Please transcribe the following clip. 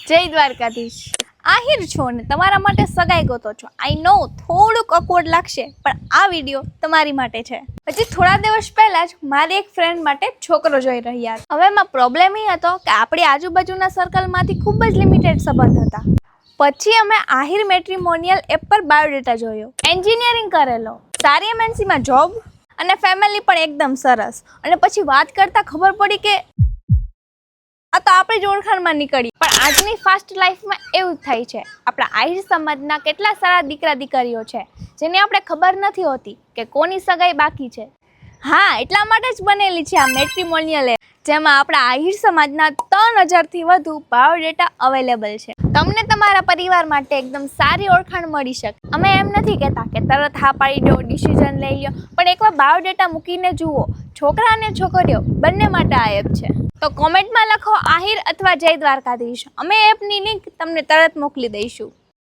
જય દ્વારકાધીશ. આહિર છો ને તમારા માટે સગાઈ ગોતો છો. આઈ નો થોડુંક અકવર્ડ લાગશે, પણ આ વિડીયો તમારી માટે છે. હજી થોડા દિવસ પહેલા જ મારી એક ફ્રેન્ડ માટે છોકરો જોઈ રહ્યા હતા. હવે એમાં પ્રોબ્લેમ એ હતો કે આપણી આજુબાજુના સર્કલમાંથી ખૂબ જ લિમિટેડ સંબંધ હતા. પછી અમે આહિર મેટ્રીમોનિયલ એપ પર બાયોડેટા જોયો. એન્જિનિયરિંગ કરેલો, સારી એમએનસીમાં જોબ અને ફેમિલી પણ એકદમ સરસ. અને પછી વાત કરતા ખબર પડી કે આ તો આપણી જ ઓળખાણમાં નીકળી. પણ આજની ફાસ્ટ લાઈફમાં એવું થાય છે. આપણા આહિર સમાજના કેટલા સારા દીકરા દીકરીઓ છે જેને આપણે ખબર નથી હોતી કે કોની સગાઈ બાકી છે. હા, એટલા માટે જ બનેલી છે આ મેટ્રીમોનિયલ એપ, જેમાં આપણા આહિર સમાજના 3000થી વધુ બાયોડેટા અવેલેબલ છે. તમને તમારા પરિવાર માટે એકદમ સારી ઓળખાણ મળી શકે. અમે એમ નથી કહેતા કે તરત હા પાડી દો, ડિસિઝન લઈ લો, પણ એકવાર બાયોડેટા મૂકીને જુઓ. છોકરા અને છોકરીઓ બંને માટે આ એપ છે. તો કોમેન્ટમાં લખો આહિર અથવા જય દ્વારકાધીશ. અમે એપની લિંક તમને તરત મોકલી દઈશું.